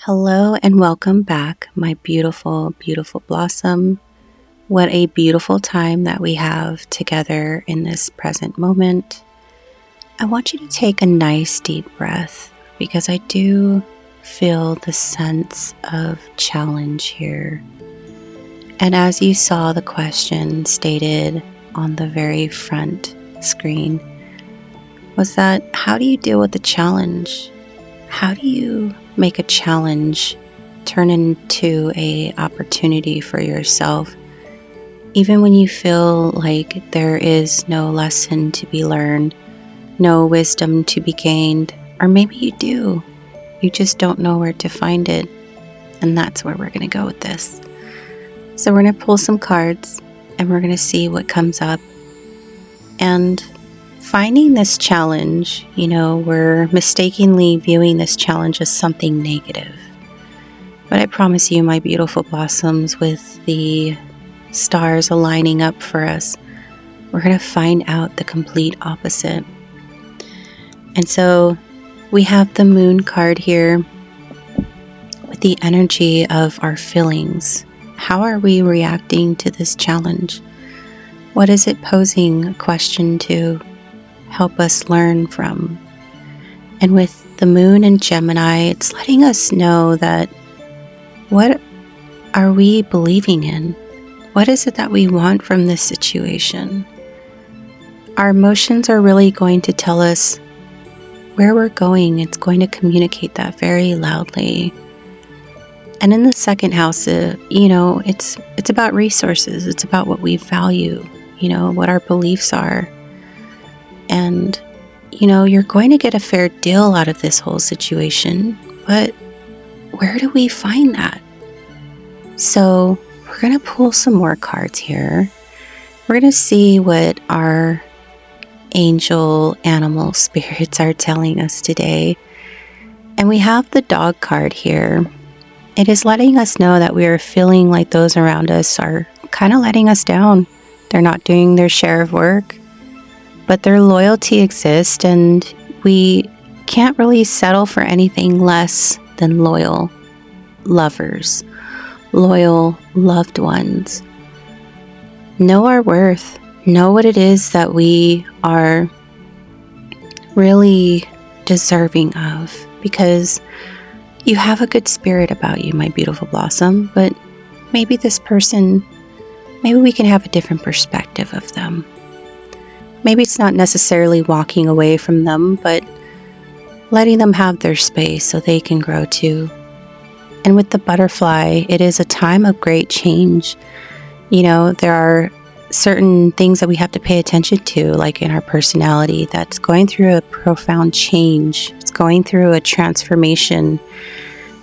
Hello and welcome back, my beautiful, beautiful blossom. What a beautiful time that we have together in this present moment. I want you to take a nice deep breath because I do feel the sense of challenge here. And as you saw the question stated on the very front screen, was that how do you deal with the challenge? How do you make a challenge turn into an opportunity for yourself, even when you feel like there is no lesson to be learned, no wisdom to be gained, or maybe you do, you just don't know where to find it. And that's where we're going to go with this. So we're going to pull some cards and we're going to see what comes up. And finding this challenge, we're mistakenly viewing this challenge as something negative. But I promise you, my beautiful blossoms, with the stars aligning up for us, we're going to find out the complete opposite. And so we have the moon card here with the energy of our feelings. How are we reacting to this challenge? What is it posing a question to help us learn from? And with the moon and Gemini, it's letting us know that what are we believing in? What is it that we want from this situation? Our emotions are really going to tell us where we're going. It's going to communicate that very loudly. And in the second house, it's about resources. It's about what we value, what our beliefs are. And, you're going to get a fair deal out of this whole situation, but where do we find that? So we're going to pull some more cards here. We're going to see what our angel animal spirits are telling us today. And we have the dog card here. It is letting us know that we are feeling like those around us are kind of letting us down. They're not doing their share of work, but their loyalty exists, and we can't really settle for anything less than loyal lovers, loyal loved ones. Know our worth. Know what it is that we are really deserving of, because you have a good spirit about you, my beautiful blossom, but maybe this person, maybe we can have a different perspective of them. Maybe it's not necessarily walking away from them, but letting them have their space so they can grow too. And with the butterfly, it is a time of great change. There are certain things that we have to pay attention to, like in our personality, that's going through a profound change. It's going through a transformation.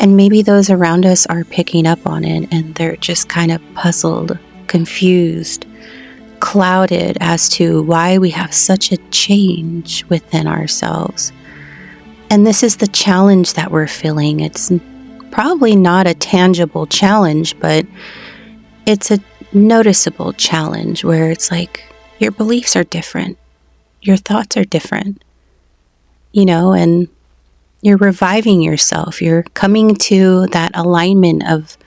And maybe those around us are picking up on it, and they're just kind of puzzled, confused, clouded as to why we have such a change within ourselves. And this is the challenge that we're feeling. It's probably not a tangible challenge, but it's a noticeable challenge where it's like your beliefs are different, your thoughts are different, and you're reviving yourself. You're coming to that alignment of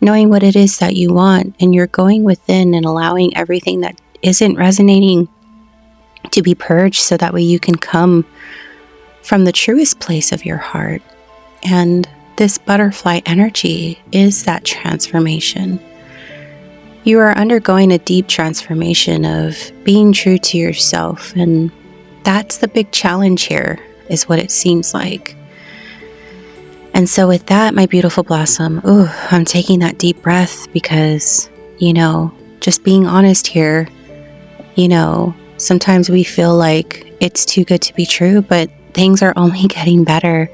knowing what it is that you want, and you're going within and allowing everything that isn't resonating to be purged, so that way you can come from the truest place of your heart. And this butterfly energy is that transformation. You are undergoing a deep transformation of being true to yourself, and that's the big challenge here, is what it seems like. And so with that, my beautiful blossom, I'm taking that deep breath because, just being honest here, sometimes we feel like it's too good to be true, but things are only getting better.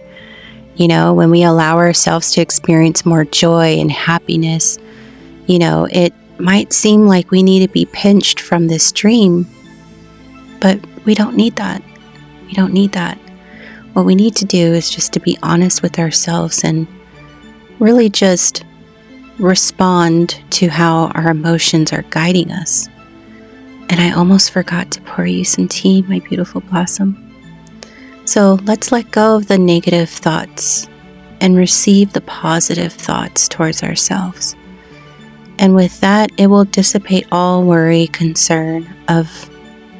When we allow ourselves to experience more joy and happiness, it might seem like we need to be pinched from this dream, but we don't need that. We don't need that. What we need to do is just to be honest with ourselves and really just respond to how our emotions are guiding us. And I almost forgot to pour you some tea, my beautiful blossom. So let's let go of the negative thoughts and receive the positive thoughts towards ourselves. And with that, it will dissipate all worry, concern of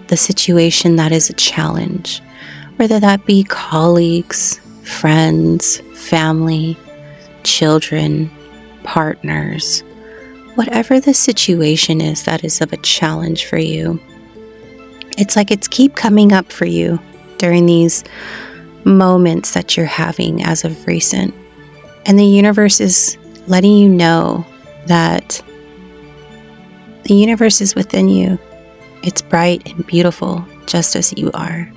the situation that is a challenge, whether that be colleagues, friends, family, children, partners, whatever the situation is that is of a challenge for you. It's like it's keep coming up for you during these moments that you're having as of recent. And the universe is letting you know that the universe is within you. It's bright and beautiful, just as you are.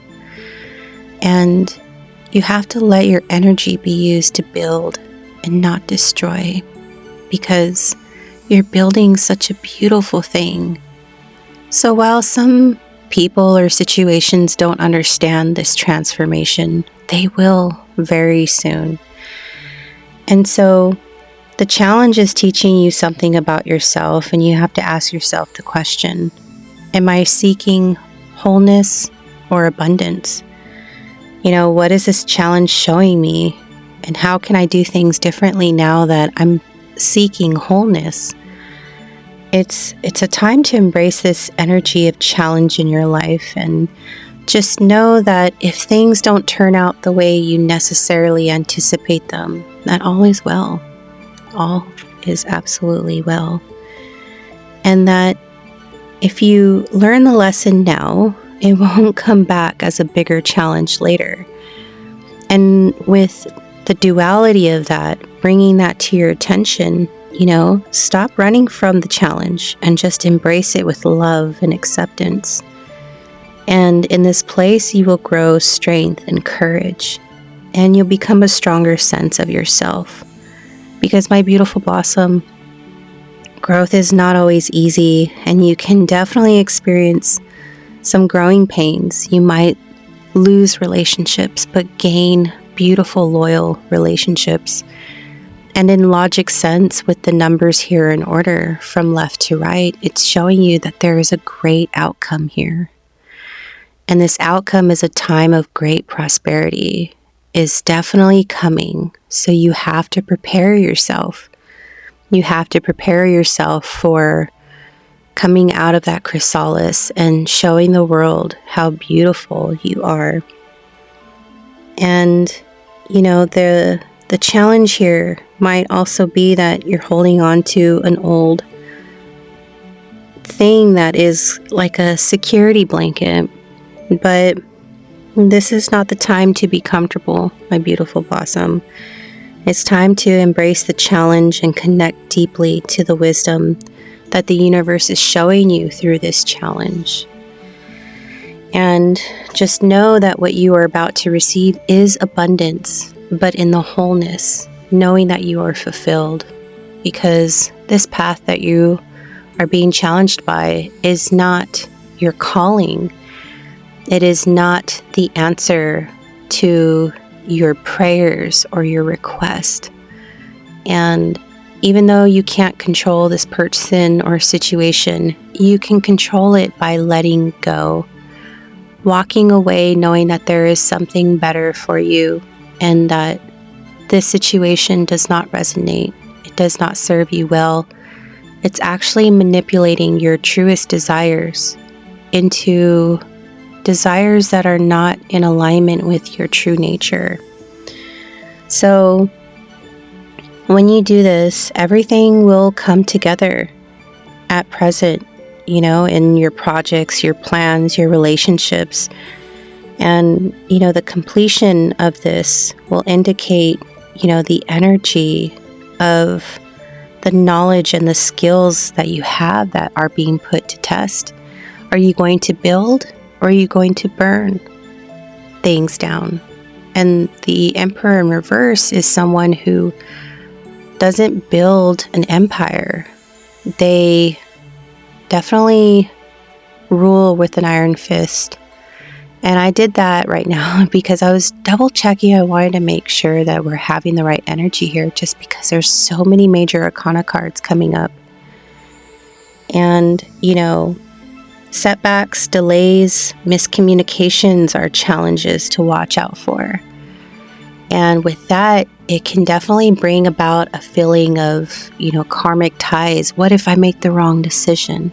And you have to let your energy be used to build and not destroy, because you're building such a beautiful thing. So while some people or situations don't understand this transformation, they will very soon. And so the challenge is teaching you something about yourself, and you have to ask yourself the question, am I seeking wholeness or abundance? What is this challenge showing me? And how can I do things differently now that I'm seeking wholeness? It's a time to embrace this energy of challenge in your life, and just know that if things don't turn out the way you necessarily anticipate them, that all is well. All is absolutely well. And that if you learn the lesson now, it won't come back as a bigger challenge later. And with the duality of that, bringing that to your attention, stop running from the challenge and just embrace it with love and acceptance. And in this place, you will grow strength and courage, and you'll become a stronger sense of yourself. Because my beautiful blossom, growth is not always easy, and you can definitely experience some growing pains. You might lose relationships, but gain beautiful, loyal relationships. And in logic sense, with the numbers here in order from left to right, it's showing you that there is a great outcome here. And this outcome is a time of great prosperity, is definitely coming. So you have to prepare yourself. You have to prepare yourself for coming out of that chrysalis and showing the world how beautiful you are. And, the challenge here might also be that you're holding on to an old thing that is like a security blanket. But this is not the time to be comfortable, my beautiful blossom. It's time to embrace the challenge and connect deeply to the wisdom that the universe is showing you through this challenge. And just know that what you are about to receive is abundance, but in the wholeness, knowing that you are fulfilled. Because this path that you are being challenged by is not your calling. It is not the answer to your prayers or your request. And even though you can't control this person or situation, you can control it by letting go. Walking away knowing that there is something better for you, and that this situation does not resonate. It does not serve you well. It's actually manipulating your truest desires into desires that are not in alignment with your true nature. So when you do this, everything will come together at present, in your projects, your plans, your relationships. And, the completion of this will indicate, the energy of the knowledge and the skills that you have that are being put to test. Are you going to build, or are you going to burn things down? And the Emperor in reverse is someone who doesn't build an empire. They definitely rule with an iron fist. And I did that right now because I was double checking. I wanted to make sure that we're having the right energy here, just because there's so many major Arcana cards coming up. And, setbacks, delays, miscommunications are challenges to watch out for. And with that, it can definitely bring about a feeling of, karmic ties. What if I make the wrong decision?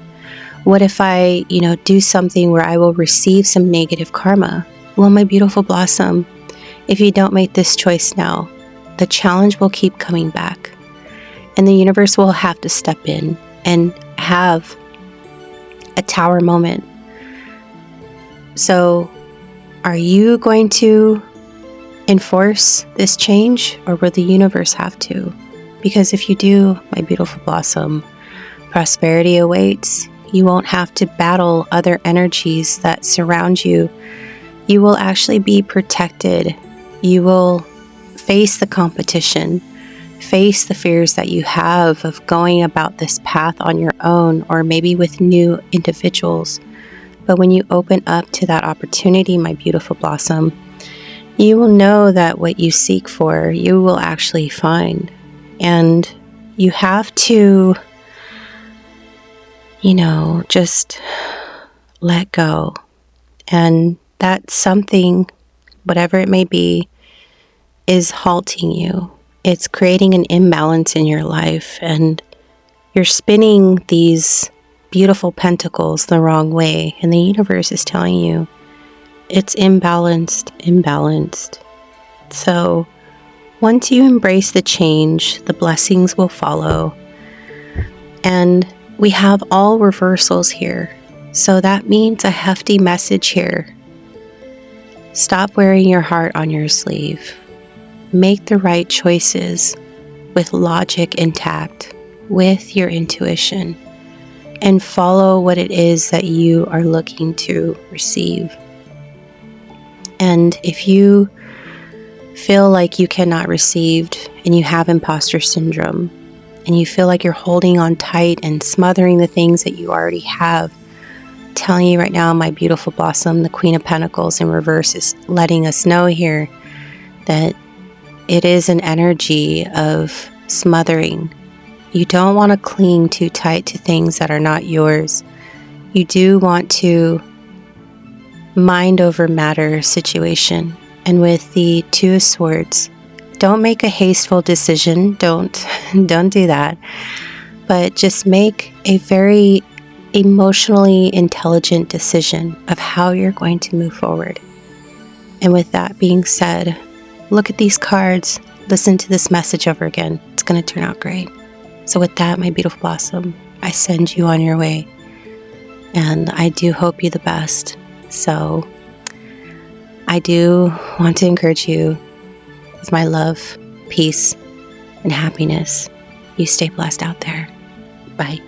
What if I, do something where I will receive some negative karma? Well, my beautiful blossom, if you don't make this choice now, the challenge will keep coming back. And the universe will have to step in and have a tower moment. So, are you going to enforce this change, or will the universe have to? Because if you do, my beautiful blossom, prosperity awaits. You won't have to battle other energies that surround you. You will actually be protected. You will face the competition, face the fears that you have of going about this path on your own, or maybe with new individuals. But when you open up to that opportunity, my beautiful blossom, you will know that what you seek for, you will actually find. And you have to, just let go. And that something, whatever it may be, is halting you. It's creating an imbalance in your life, and you're spinning these beautiful pentacles the wrong way. And the universe is telling you, it's imbalanced. So once you embrace the change, the blessings will follow. And we have all reversals here. So that means a hefty message here. Stop wearing your heart on your sleeve. Make the right choices with logic intact, with your intuition, and follow what it is that you are looking to receive. And if you feel like you cannot receive and you have imposter syndrome, and you feel like you're holding on tight and smothering the things that you already have, I'm telling you right now, my beautiful blossom, the Queen of Pentacles in reverse is letting us know here that it is an energy of smothering. You don't want to cling too tight to things that are not yours. You do want to mind over matter situation. And with the Two of Swords, don't make a hasteful decision. Don't do that. But just make a very emotionally intelligent decision of how you're going to move forward. And with that being said, look at these cards, listen to this message over again. It's going to turn out great. So with that, my beautiful blossom, I send you on your way. And I do hope you the best. So I do want to encourage you with my love, peace, and happiness. You stay blessed out there. Bye.